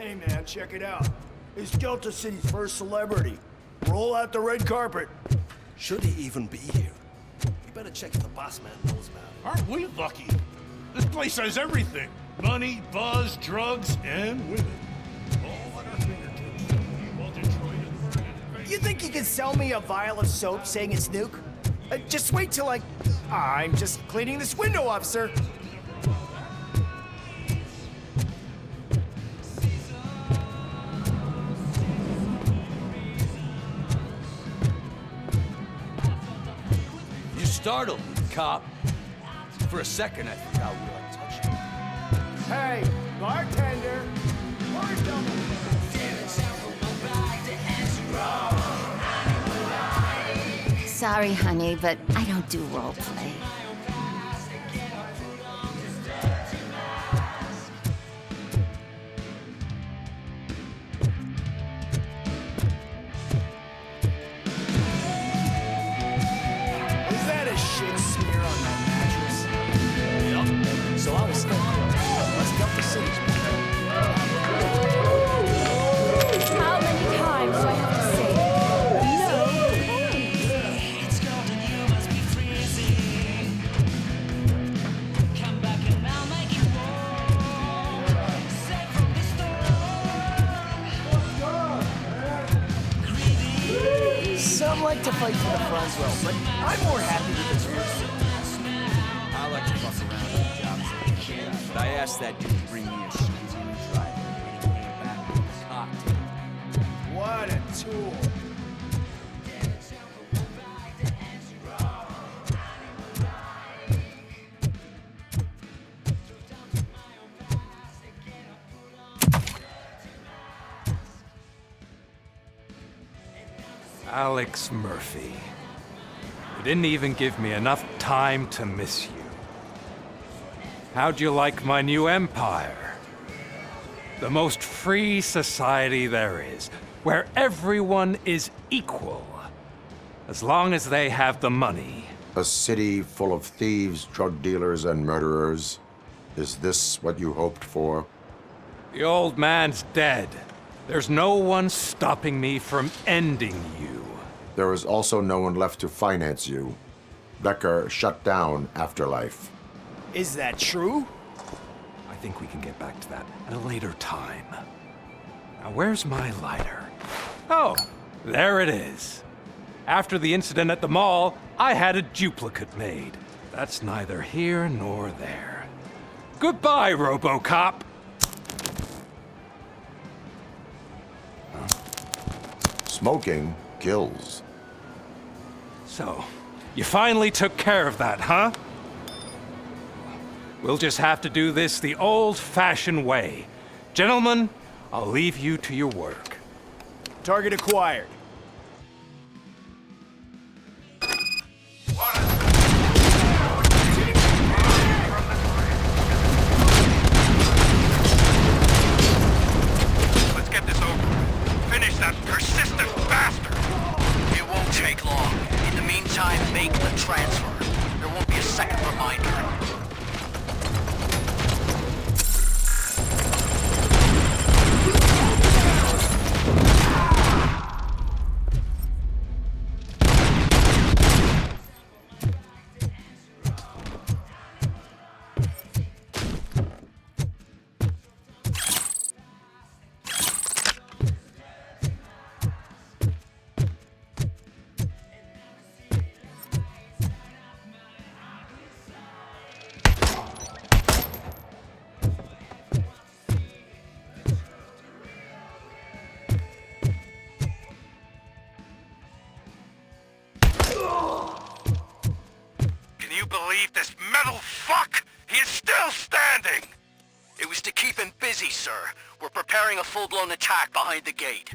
Hey man, check it out. He's Delta City's first celebrity. Roll out the red carpet. Should he even be here? You better check if the boss man knows about it. Aren't we lucky? This place has everything. Money, buzz, drugs, and women. All at our fingertips. While Detroit is burning. You think you can sell me a vial of soap saying it's nuke? Just wait till I'm just cleaning this window up, sir. You startled me, cop. For a second, I forgot we were touching. Hey, bartender. Pour a double. Sorry, honey, but I don't do role play. Is that a shit smear on that mattress? Yep. So I was thinking, let's dump the cities. How many times do I have to say no? Some like to fight for the front row, but I'm more happy with this person. I like to fuck around with jobs, but I asked that dude to bring me a shooting driver, and he came back with a cocktail. What a tool. Alex Murphy. You didn't even give me enough time to miss you. How'd you like my new empire? The most free society there is, where everyone is equal, as long as they have the money. A city full of thieves, drug dealers, and murderers. Is this what you hoped for? The old man's dead. There's no one stopping me from ending you. There is also no one left to finance you. Becker shut down Afterlife. Is that true? I think we can get back to that at a later time. Now, where's my lighter? Oh, there it is. After the incident at the mall, I had a duplicate made. That's neither here nor there. Goodbye, RoboCop. Smoking kills. So, you finally took care of that, huh? We'll just have to do this the old-fashioned way. Gentlemen, I'll leave you to your work. Target acquired. Let's get this over. Finish that persistent bastard! It won't take long. In the meantime, make the transfer. There won't be a second reminder. Can you believe this metal fuck? He is still standing! It was to keep him busy, sir. We're preparing a full-blown attack behind the gate.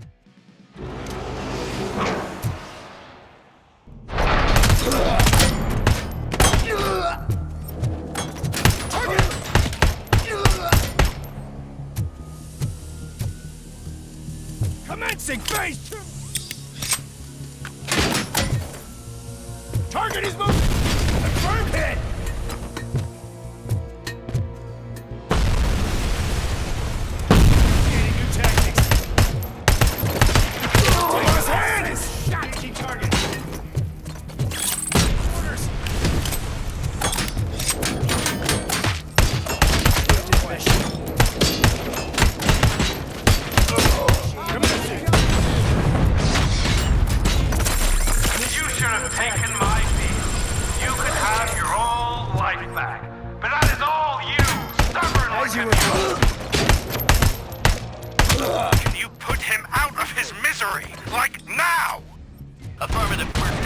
Commencing phase 2! Target is moving! Confirm hit! Gaining new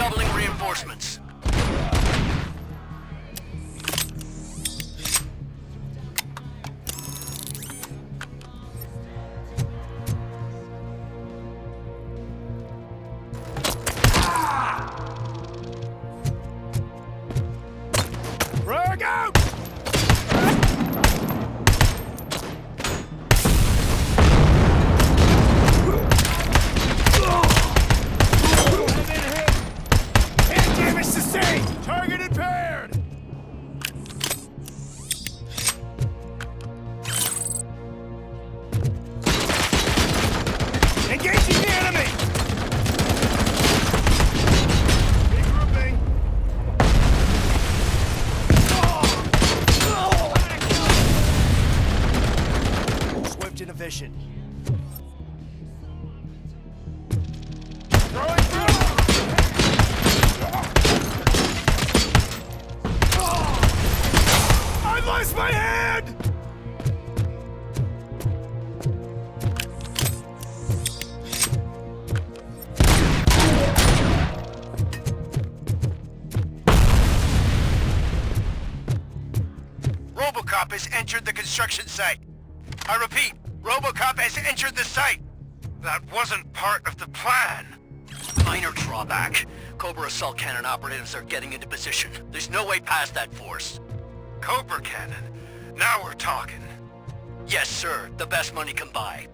doubling reinforcements. Frag out! Hit damage sustained! Target impaired! Engaging the enemy! Regrouping! Swift innovation. Throwing through! I lost my hand! RoboCop has entered the construction site. I repeat, RoboCop has entered the site. That wasn't part of the plan. Minor drawback. Cobra assault cannon operatives are getting into position. There's no way past that force. Cobra cannon. Now we're talking. Yes, sir. The best money can buy.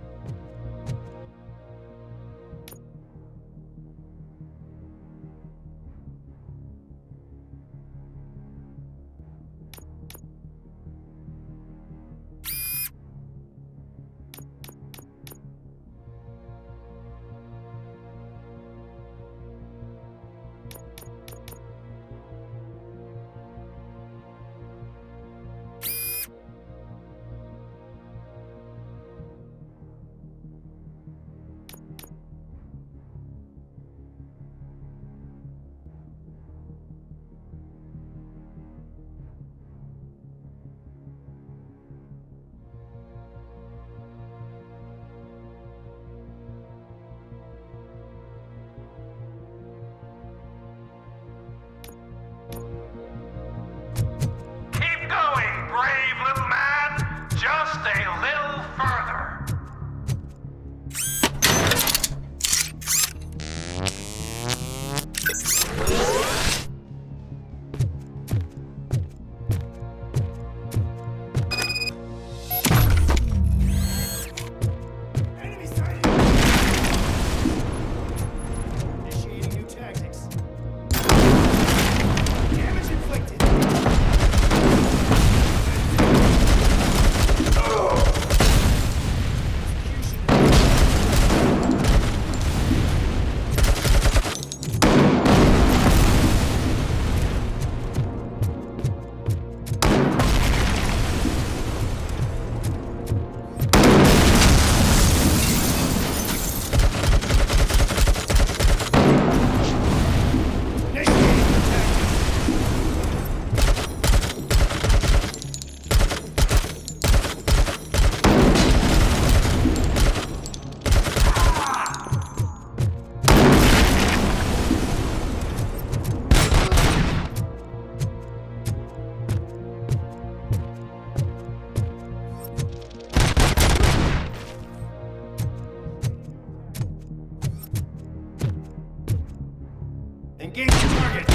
Keep going, brave little man. Just a little further. Enemy sighted! Initiating new tactics. Damage inflicted. Initiating new tactics. Engage the target!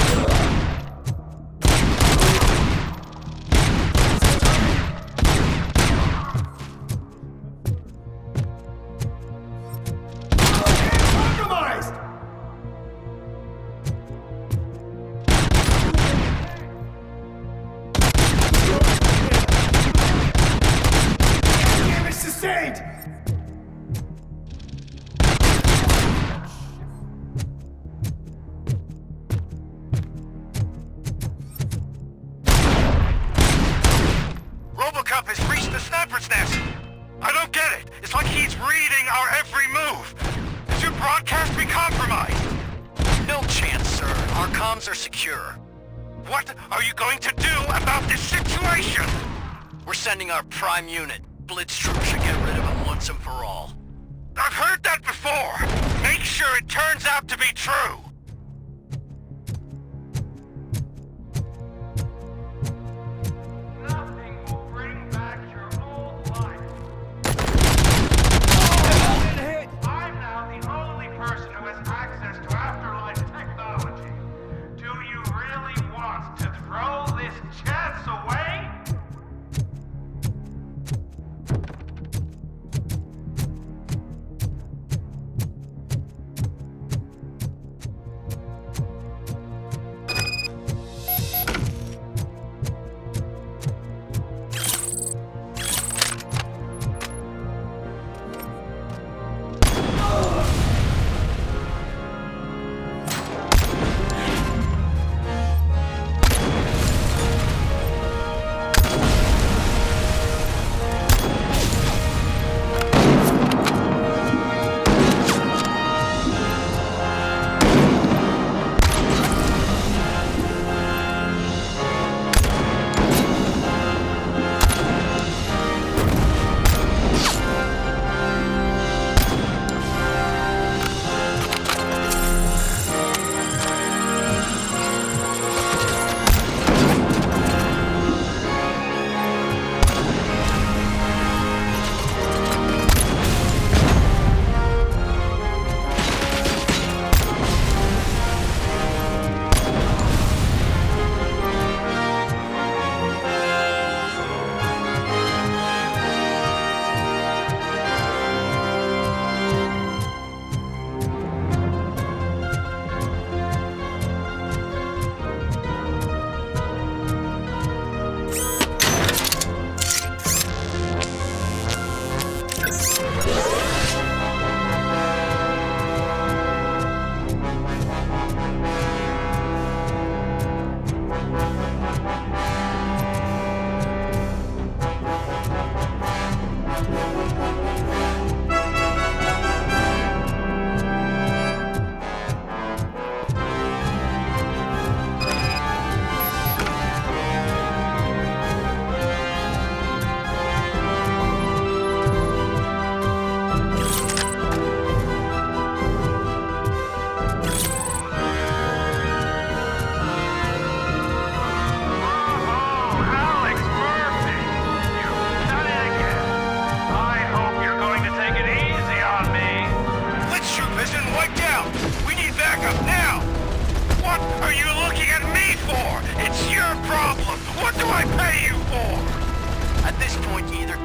Compromised! Damage sustained! RoboCop has reached the sniper's nest. I don't get it. It's like he's reading our every move. Is your broadcast be compromised? No chance, sir. Our comms are secure. What are you going to do about this situation? We're sending our prime unit. Blitz troops should get rid of him once and for all. I've heard that before. Make sure it turns out to be true.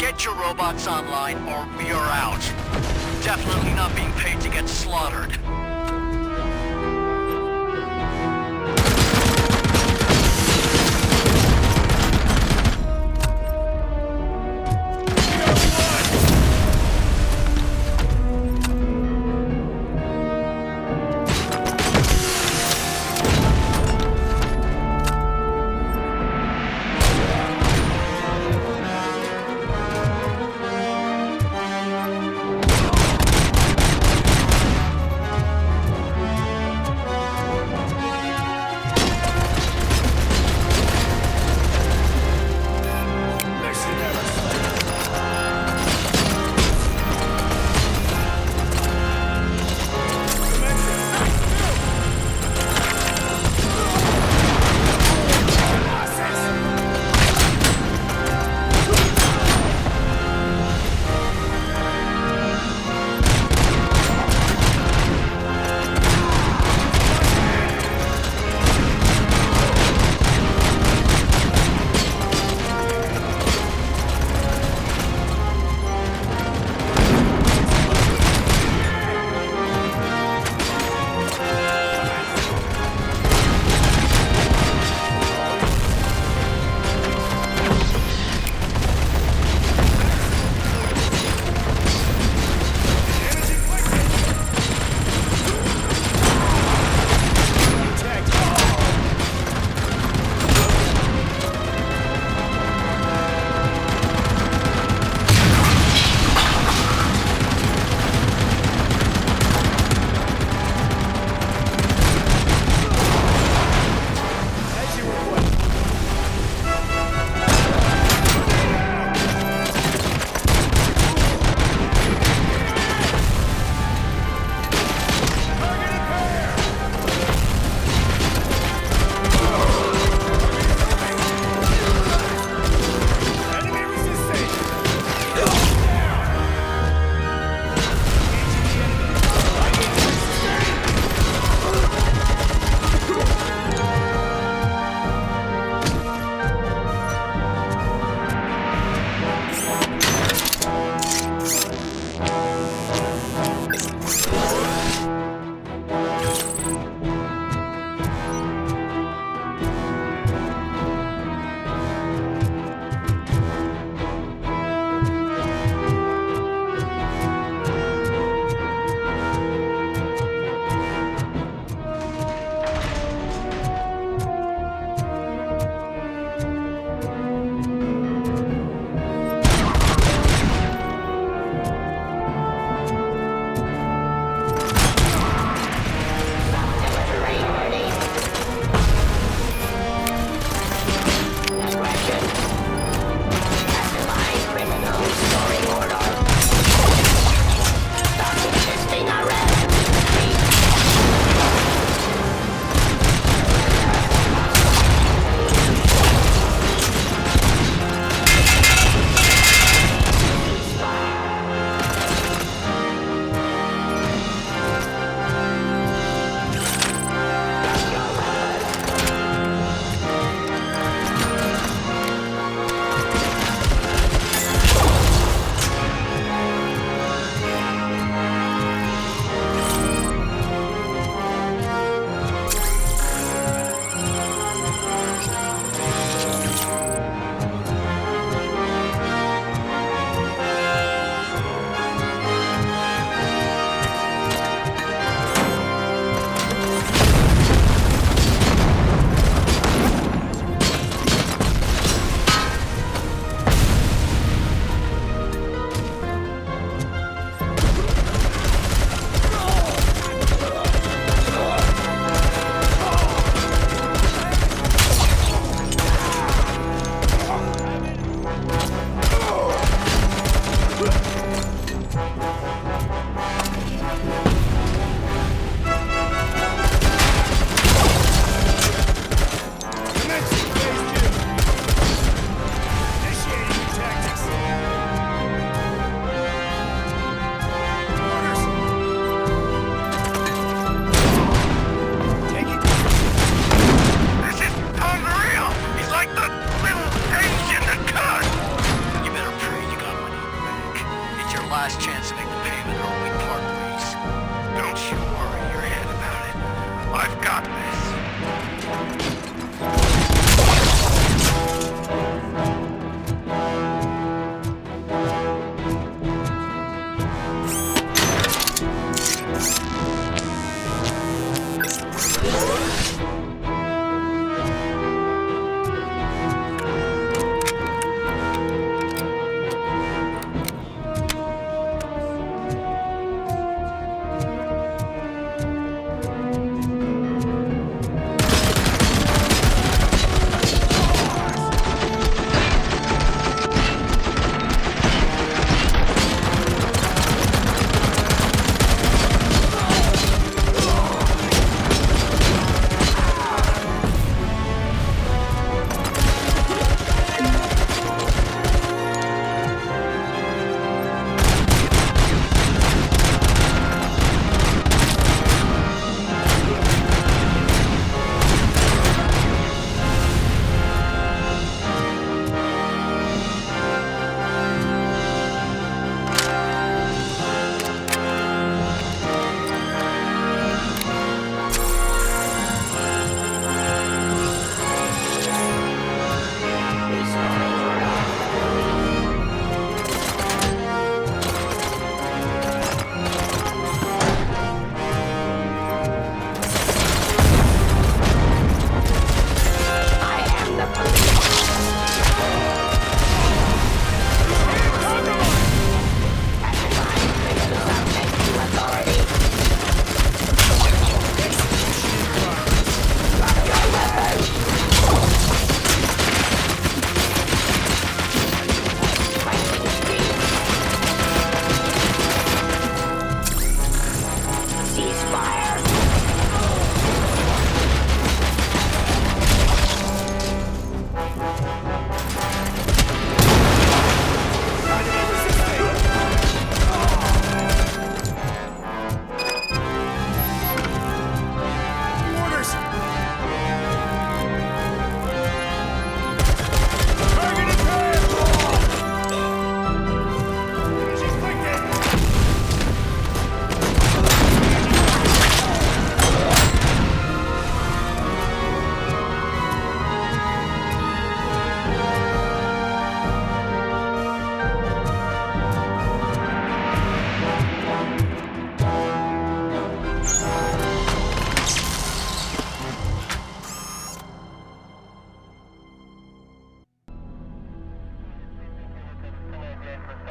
Get your robots online or we are out. Definitely not being paid to get slaughtered.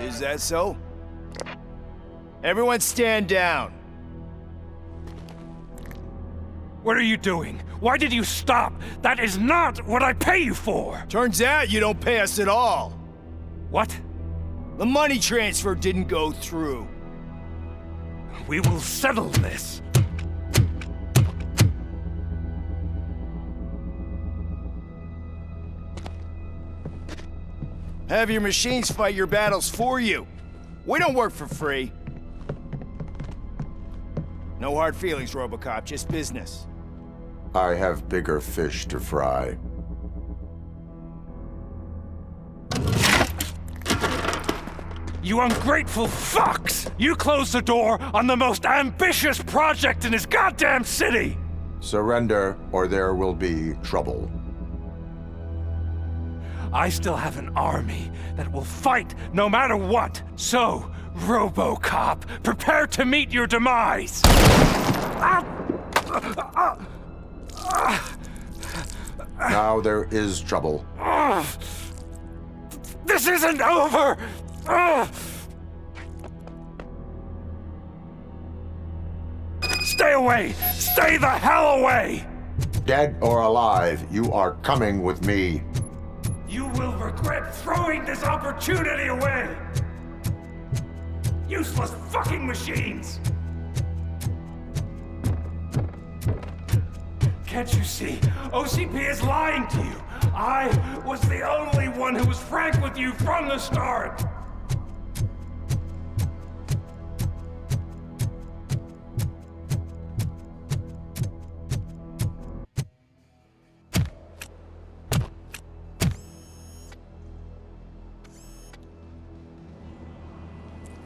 Is that so? Everyone stand down. What are you doing? Why did you stop? That is not what I pay you for! Turns out you don't pay us at all. What? The money transfer didn't go through. We will settle this. Have your machines fight your battles for you. We don't work for free. No hard feelings, RoboCop, just business. I have bigger fish to fry. You ungrateful fucks! You closed the door on the most ambitious project in this goddamn city! Surrender, or there will be trouble. I still have an army that will fight no matter what. So, RoboCop, prepare to meet your demise! Now there is trouble. This isn't over! Stay away! Stay the hell away! Dead or alive, you are coming with me. You will regret throwing this opportunity away! Useless fucking machines! Can't you see? OCP is lying to you! I was the only one who was frank with you from the start!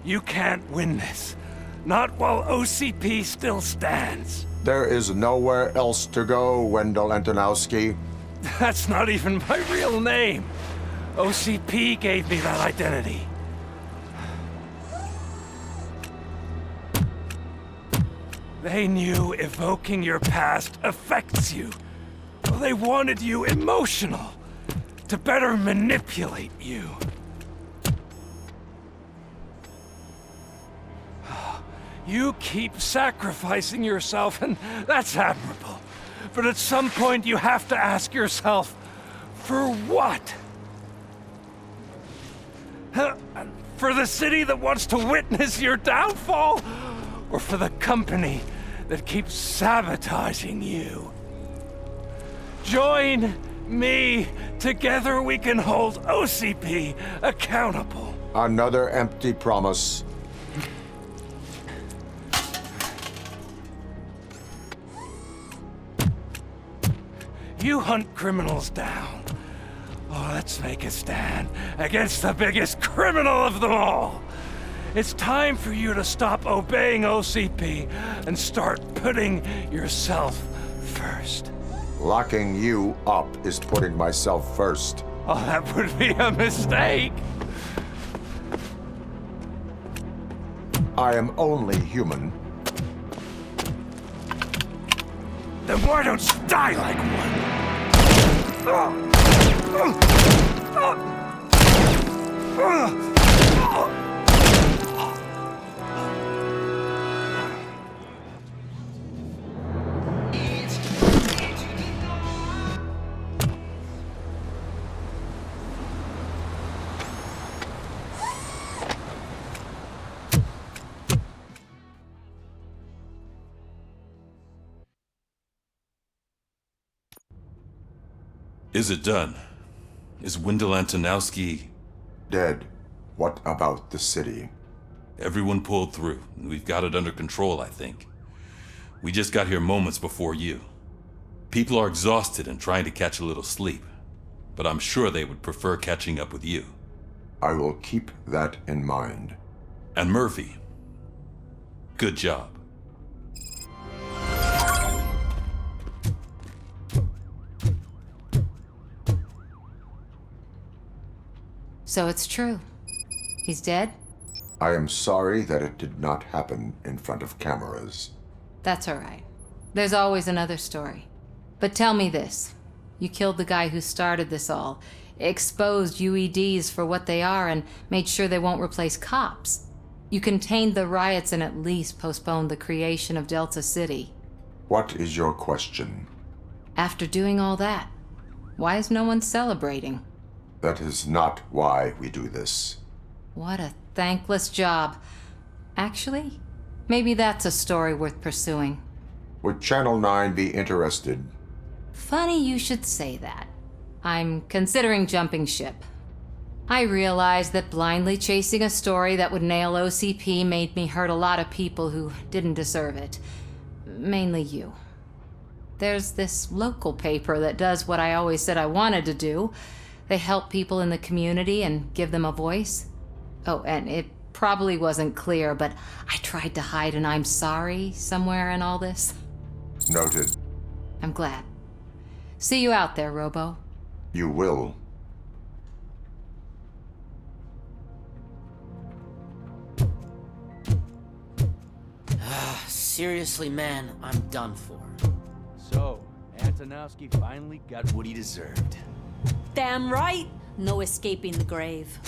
You can't win this. Not while OCP still stands. There is nowhere else to go, Wendell Antonowski. That's not even my real name. OCP gave me that identity. They knew evoking your past affects you. Well, they wanted you emotional, to better manipulate you. You keep sacrificing yourself, and that's admirable. But at some point, you have to ask yourself, for what? For the city that wants to witness your downfall? Or for the company that keeps sabotaging you? Join me. Together we can hold OCP accountable. Another empty promise. You hunt criminals down. Oh, let's make a stand against the biggest criminal of them all. It's time for you to stop obeying OCP and start putting yourself first. Locking you up is putting myself first. Oh, that would be a mistake. I am only human. Then why don't you die like one? Is it done? Is Wendell Antonowski... Dead. What about the city? Everyone pulled through. We've got it under control, I think. We just got here moments before you. People are exhausted and trying to catch a little sleep. But I'm sure they would prefer catching up with you. I will keep that in mind. And Murphy, good job. So it's true. He's dead? I am sorry that it did not happen in front of cameras. That's all right. There's always another story. But tell me this. You killed the guy who started this all. exposed UEDs for what they are and made sure they won't replace cops. You contained the riots and at least postponed the creation of Delta City. What is your question? After doing all that, why is no one celebrating? That is not why we do this. What a thankless job. Actually, maybe that's a story worth pursuing. Would Channel 9 be interested? Funny you should say that. I'm considering jumping ship. I realized that blindly chasing a story that would nail OCP made me hurt a lot of people who didn't deserve it. Mainly you. There's this local paper that does what I always said I wanted to do. They help people in the community and give them a voice. Oh, and it probably wasn't clear, but I tried to hide an I'm sorry somewhere in all this. Noted. I'm glad. See you out there, Robo. You will. Seriously, man, I'm done for. So, Antonowski finally got what he deserved. Damn right! No escaping the grave.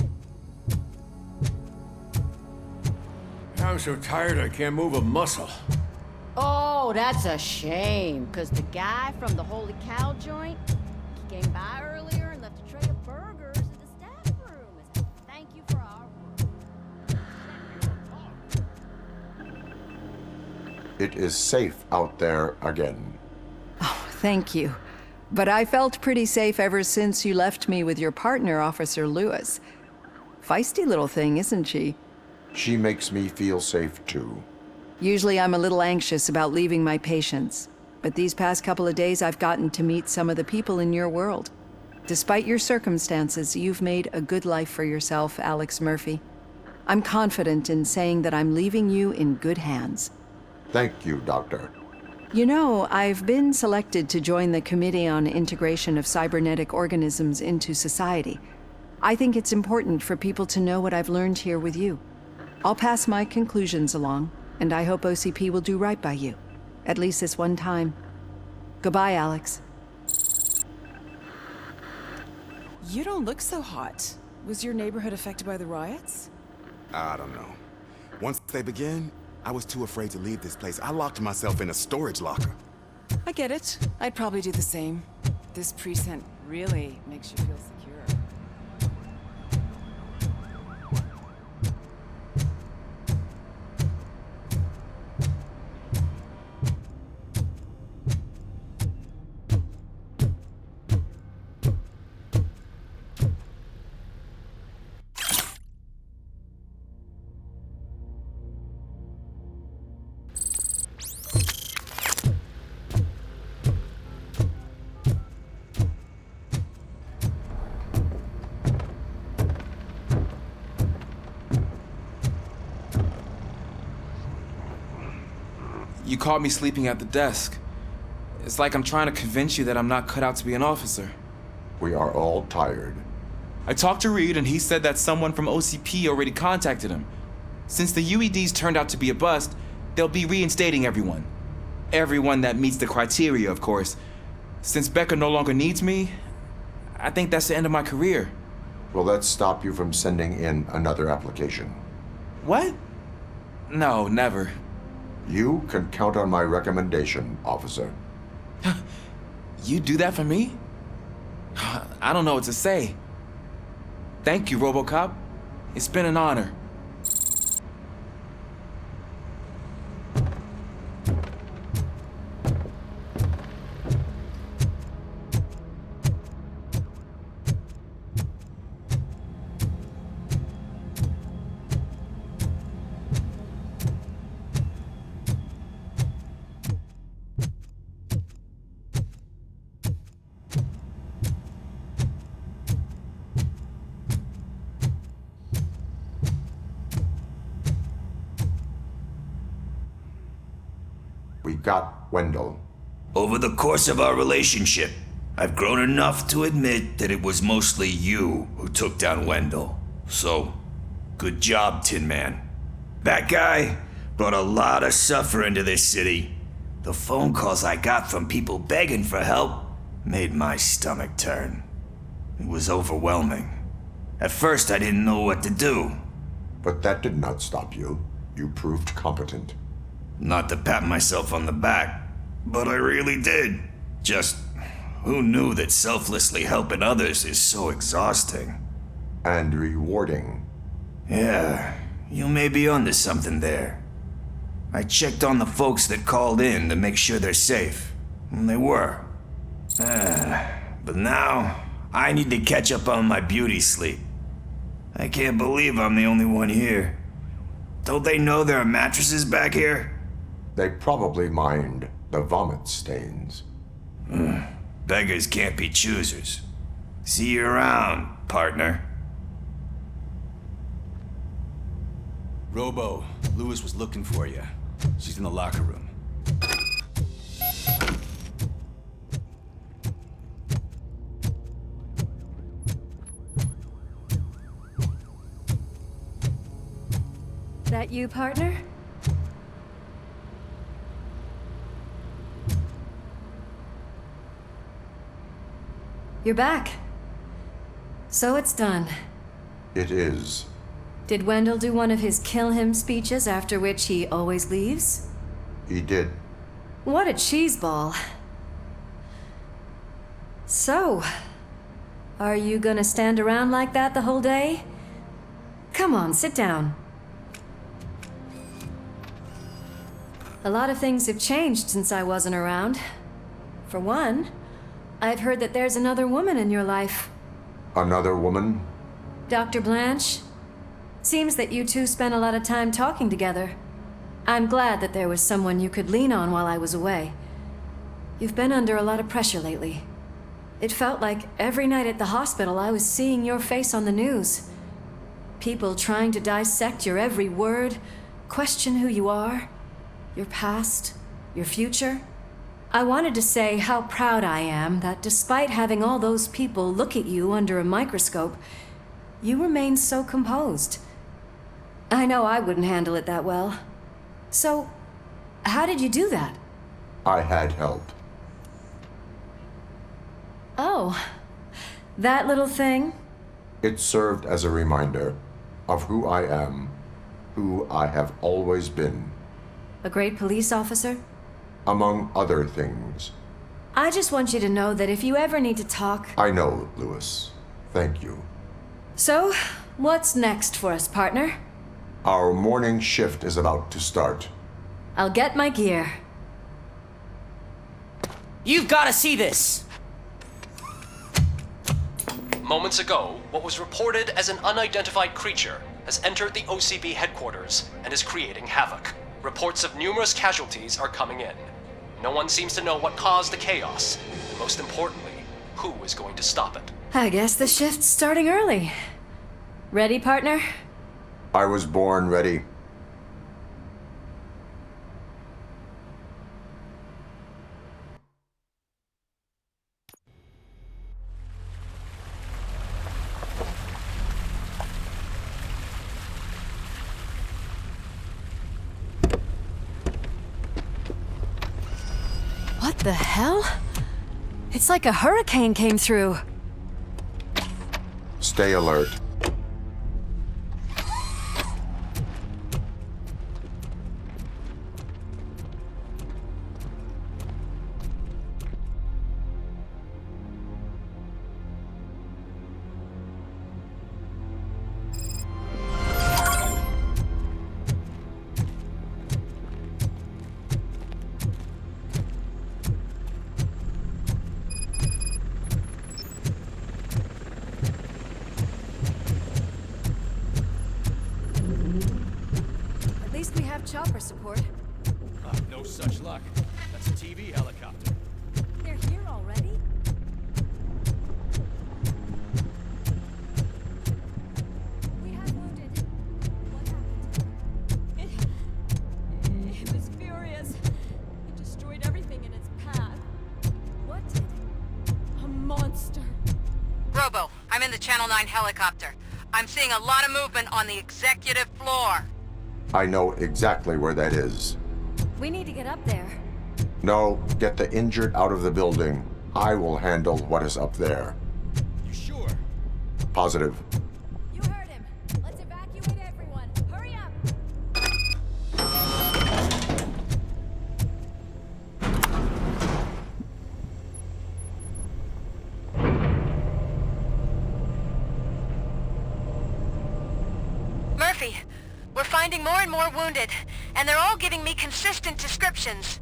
I'm so tired I can't move a muscle. Oh, that's a shame, because the guy from the Holy Cow joint, he came by earlier and left a tray of burgers in the staff room as a thank you for our work. It is safe out there again. Oh, thank you. But I felt pretty safe ever since you left me with your partner, Officer Lewis. Feisty little thing, isn't she? She makes me feel safe too. Usually I'm a little anxious about leaving my patients, but these past couple of days I've gotten to meet some of the people in your world. Despite your circumstances, you've made a good life for yourself, Alex Murphy. I'm confident in saying that I'm leaving you in good hands. Thank you, Doctor. You know, I've been selected to join the Committee on Integration of Cybernetic Organisms into Society. I think it's important for people to know what I've learned here with you. I'll pass my conclusions along, and I hope OCP will do right by you. At least this one time. Goodbye, Alex. You don't look so hot. Was your neighborhood affected by the riots? I don't know. Once they begin, I was too afraid to leave this place. I locked myself in a storage locker. I get it. I'd probably do the same. This precinct really makes you feel secure. You caught me sleeping at the desk. It's like I'm trying to convince you that I'm not cut out to be an officer. We are all tired. I talked to Reed and he said that someone from OCP already contacted him. Since the UEDs turned out to be a bust, they'll be reinstating everyone. Everyone that meets the criteria, of course. Since Becca no longer needs me, I think that's the end of my career. Will that stop you from sending in another application? What? No, never. You can count on my recommendation, officer. You do that for me? I don't know what to say. Thank you, RoboCop. It's been an honor. We got Wendell. Over the course of our relationship, I've grown enough to admit that it was mostly you who took down Wendell. So, good job, Tin Man. That guy brought a lot of suffering to this city. The phone calls I got from people begging for help made my stomach turn. It was overwhelming. At first, I didn't know what to do. But that did not stop you. You proved competent. Not to pat myself on the back, but I really did. Just, who knew that selflessly helping others is so exhausting? And rewarding. Yeah, you may be onto something there. I checked on the folks that called in to make sure they're safe, and they were. But now, I need to catch up on my beauty sleep. I can't believe I'm the only one here. Don't they know there are mattresses back here? They probably mind the vomit stains. Beggars can't be choosers. See you around, partner. Robo, Lewis was looking for you. She's in the locker room. That you, partner? You're back. So it's done. It is. Did Wendell do one of his kill him speeches after which he always leaves? He did. What a cheeseball. So, are you gonna stand around like that the whole day? Come on, sit down. A lot of things have changed since I wasn't around. For one, I've heard that there's another woman in your life. Another woman? Dr. Blanche? Seems that you two spent a lot of time talking together. I'm glad that there was someone you could lean on while I was away. You've been under a lot of pressure lately. It felt like every night at the hospital I was seeing your face on the news. People trying to dissect your every word, question who you are, your past, your future. I wanted to say how proud I am that despite having all those people look at you under a microscope, you remain so composed. I know I wouldn't handle it that well. So, how did you do that? I had help. Oh, that little thing? It served as a reminder of who I am, who I have always been. A great police officer? Among other things. I just want you to know that if you ever need to talk... I know, Lewis. Thank you. So, what's next for us, partner? Our morning shift is about to start. I'll get my gear. You've got to see this! Moments ago, what was reported as an unidentified creature has entered the OCP headquarters and is creating havoc. Reports of numerous casualties are coming in. No one seems to know what caused the chaos, and most importantly, who is going to stop it. I guess the shift's starting early. Ready, partner? I was born ready. What the hell? It's like a hurricane came through. Stay alert. Chopper support. No such luck. That's a TV helicopter. They're here already? We have wounded. What happened? It was furious. It destroyed everything in its path. What did? A monster. Robo, I'm in the Channel 9 helicopter. I'm seeing a lot of movement on the executive floor. I know exactly where that is. We need to get up there. No, get the injured out of the building. I will handle what is up there. You sure? Positive. You heard him. Let's evacuate everyone. Hurry up! Murphy, we're finding more and more wounded, and they're all giving me consistent descriptions.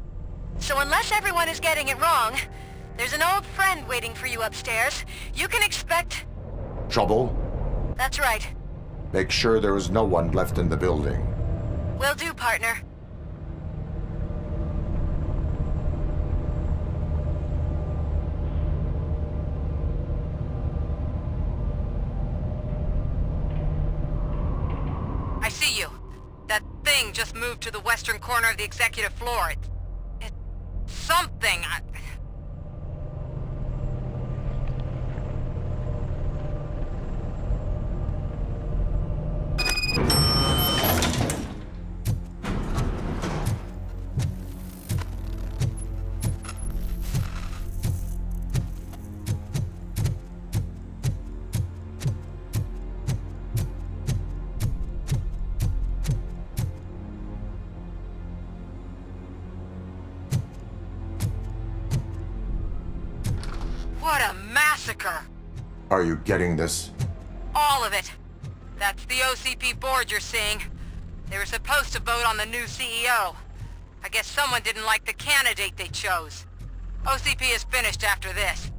So unless everyone is getting it wrong, there's an old friend waiting for you upstairs. You can expect... Trouble? That's right. Make sure there is no one left in the building. Will do, partner. I see you. That thing just moved to the western corner of the executive floor. It's something. What a massacre! Are you getting this? All of it. That's the OCP board you're seeing. They were supposed to vote on the new CEO. I guess someone didn't like the candidate they chose. OCP is finished after this.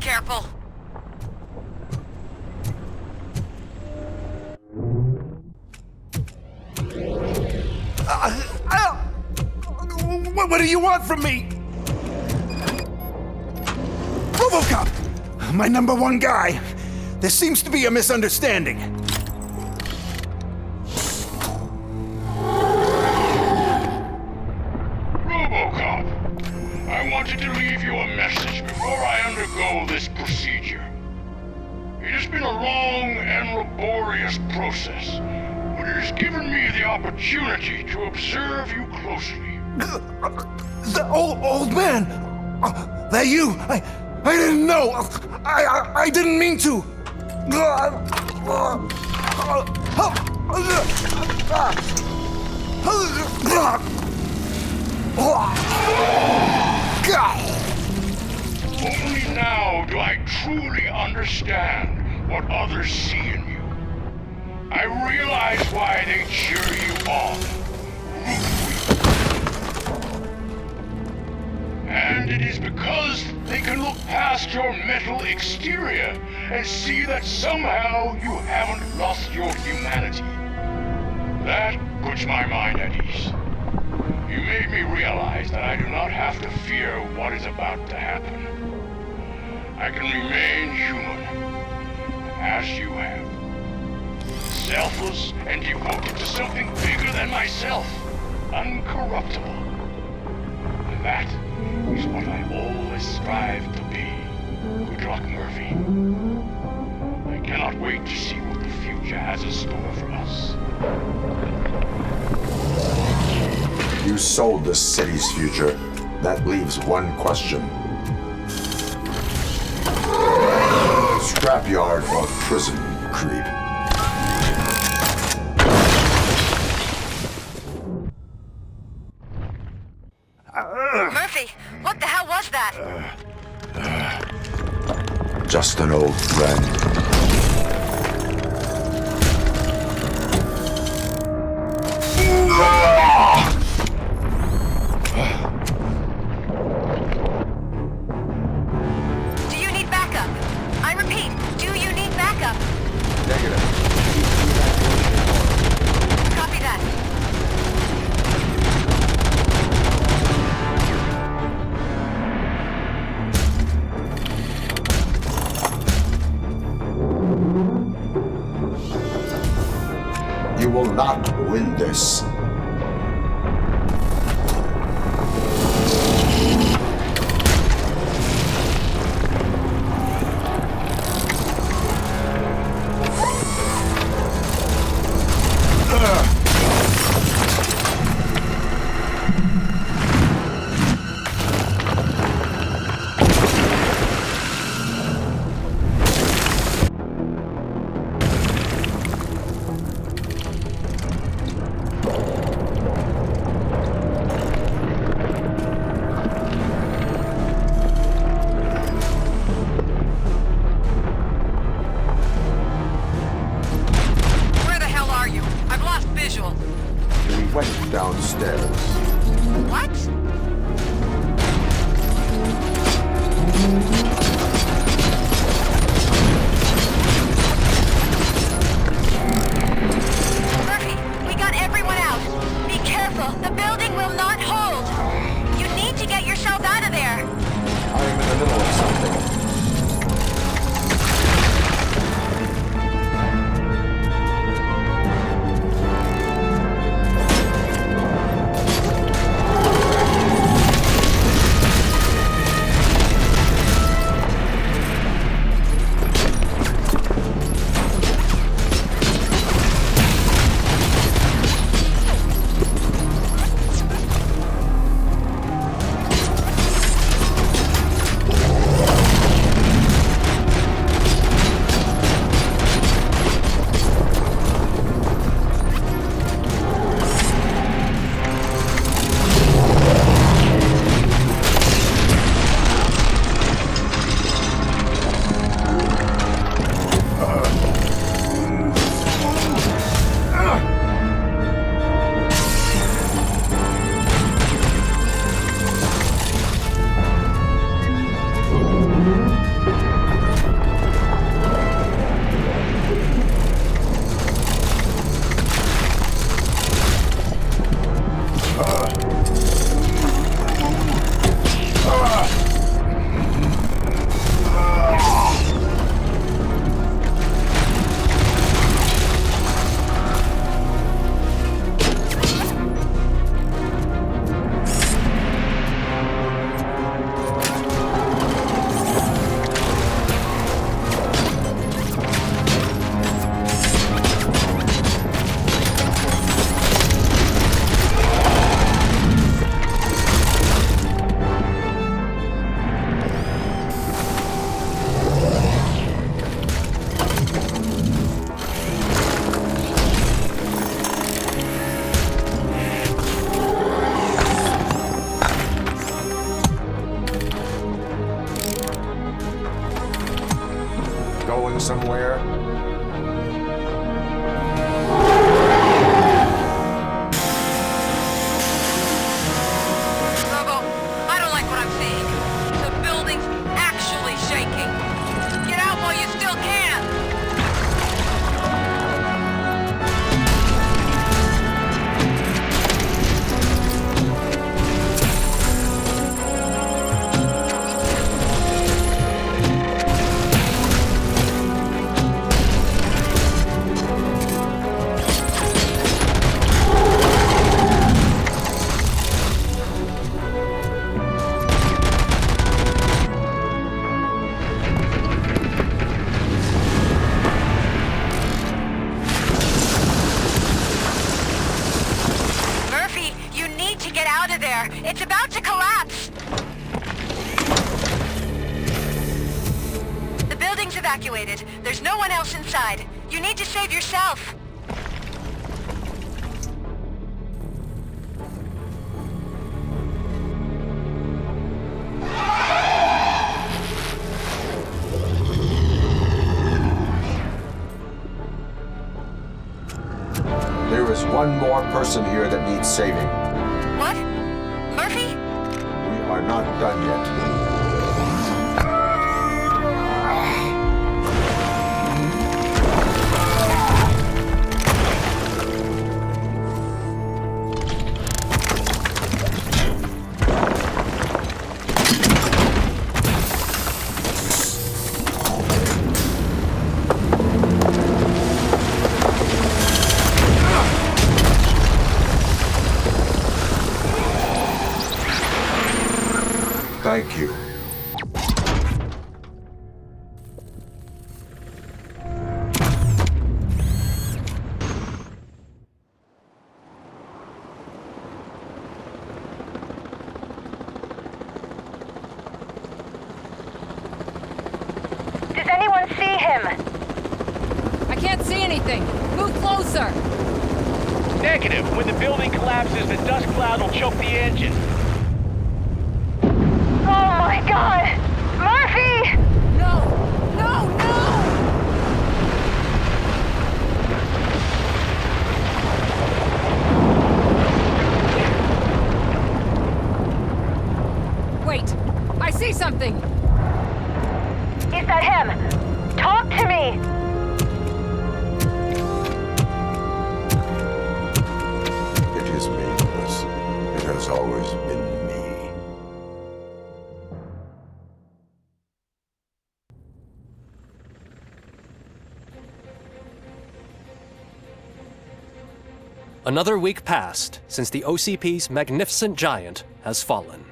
Careful. What do you want from me? RoboCop! My #1 guy. There seems to be a misunderstanding. RoboCop, I wanted to leave you a message before I undergo this procedure. It has been a long and laborious process, but it has given me the opportunity to observe you closely. The old man! That you? I didn't know! I didn't mean to! Only now do I truly understand what others see in you. I realize why they cheer you on, root for you. And it is because they can look past your metal exterior and see that somehow you haven't lost your humanity. That puts my mind at ease. You made me realize that I do not have to fear what is about to happen. I can remain human, as you have. Selfless and devoted to something bigger than myself. Uncorruptible. And that is what I always strive to be. Good luck, Murphy. I cannot wait to see what the future has in store for us. You sold this city's future. That leaves one question. Scrapyard or prison, creep? Murphy, what the hell was that? Just an old friend. Do you need backup? I repeat, do you need backup? Negative. Copy that. You will not win this. lost visual. We went downstairs. What? Murphy, we got everyone out. Be careful. The building will not hold. You need to get yourself out of there. I'm in the middle of something. Going somewhere? Robo, I don't like what I'm seeing. The building's actually shaking. Get out while you still can. It's about to collapse! The building's evacuated. There's no one else inside. You need to save yourself. There is one more person here that needs saving. What? Murphy? We are not done yet. Thank you. Does anyone see him? I can't see anything. Move closer. Negative. When the building collapses, the dust cloud will choke the engine. Oh my God! Murphy! No! No! No! Another week passed since the OCP's magnificent giant has fallen.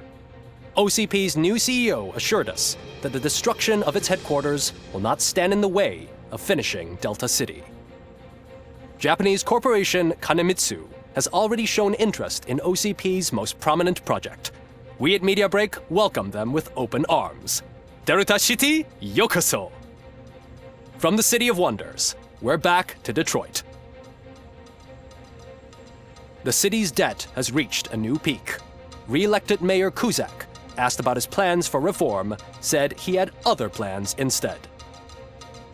OCP's new CEO assured us that the destruction of its headquarters will not stand in the way of finishing Delta City. Japanese corporation Kanemitsu has already shown interest in OCP's most prominent project. We at Media Break welcome them with open arms. Delta City, yokoso! From the City of Wonders, we're back to Detroit. The city's debt has reached a new peak. Re-elected Mayor Cusack, asked about his plans for reform, said he had other plans instead.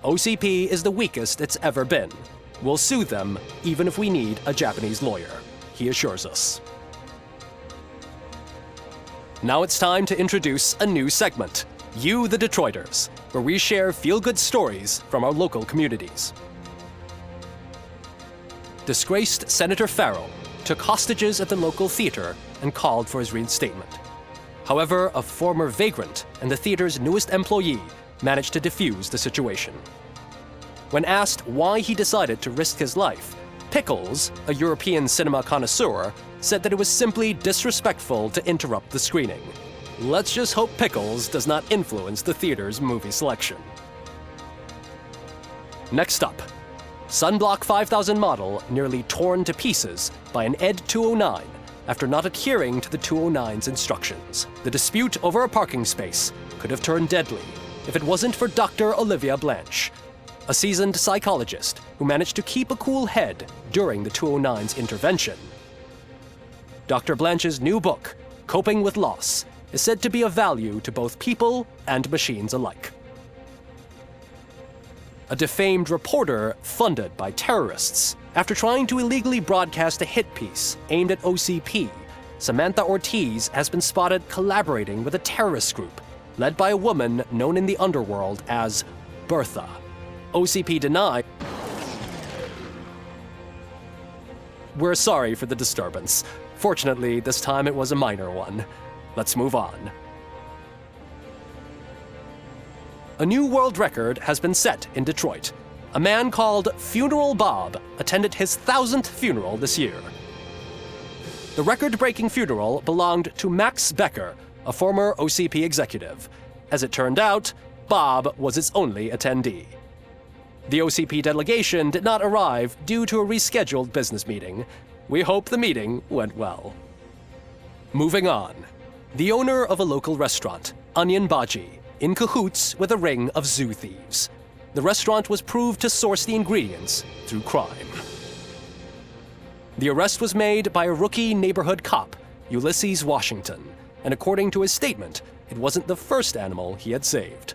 OCP is the weakest it's ever been. We'll sue them even if we need a Japanese lawyer, he assures us. Now it's time to introduce a new segment, You the Detroiters, where we share feel-good stories from our local communities. Disgraced Senator Farrell took hostages at the local theater and called for his reinstatement. However, a former vagrant and the theater's newest employee managed to defuse the situation. When asked why he decided to risk his life, Pickles, a European cinema connoisseur, said that it was simply disrespectful to interrupt the screening. Let's just hope Pickles does not influence the theater's movie selection. Next up, Sunblock 5000 model nearly torn to pieces by an ED 209 after not adhering to the 209's instructions. The dispute over a parking space could have turned deadly if it wasn't for Dr. Olivia Blanche, a seasoned psychologist who managed to keep a cool head during the 209's intervention. Dr. Blanche's new book, Coping with Loss, is said to be of value to both people and machines alike. A defamed reporter funded by terrorists after trying to illegally broadcast a hit piece aimed at OCP, Samantha Ortiz has been spotted collaborating with a terrorist group led by a woman known in the underworld as Bertha. OCP denied. We're sorry for the disturbance. Fortunately, this time it was a minor one. Let's move on. A new world record has been set in Detroit. A man called Funeral Bob attended his 1000th funeral this year. The record-breaking funeral belonged to Max Becker, a former OCP executive. As it turned out, Bob was its only attendee. The OCP delegation did not arrive due to a rescheduled business meeting. We hope the meeting went well. Moving on. The owner of a local restaurant, Onion Baji, in cahoots with a ring of zoo thieves. The restaurant was proved to source the ingredients through crime. The arrest was made by a rookie neighborhood cop, Ulysses Washington, and according to his statement, it wasn't the first animal he had saved.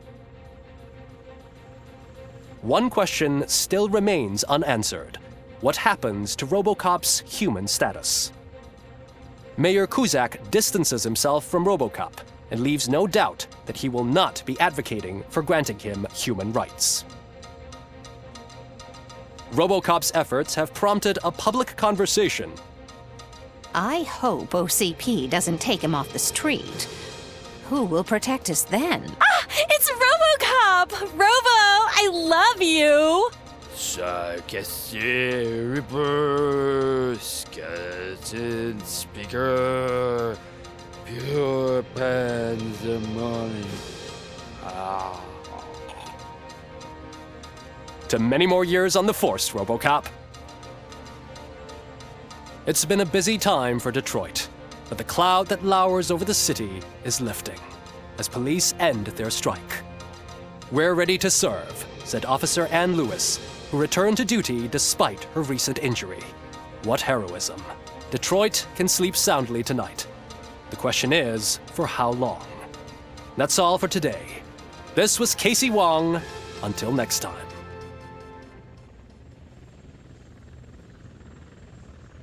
One question still remains unanswered. What happens to RoboCop's human status? Mayor Cusack distances himself from RoboCop and leaves no doubt that he will not be advocating for granting him human rights. RoboCop's efforts have prompted a public conversation. I hope OCP doesn't take him off the street. Who will protect us then? Ah! It's RoboCop! Robo, I love you! Reaper, skeleton speaker, pure pandemonium. To many more years on the force, RoboCop. It's been a busy time for Detroit, but the cloud that lowers over the city is lifting as police end their strike. We're ready to serve, said Officer Ann Lewis, who returned to duty despite her recent injury. What heroism. Detroit can sleep soundly tonight. The question is, for how long? That's all for today. This was Casey Wong. Until next time.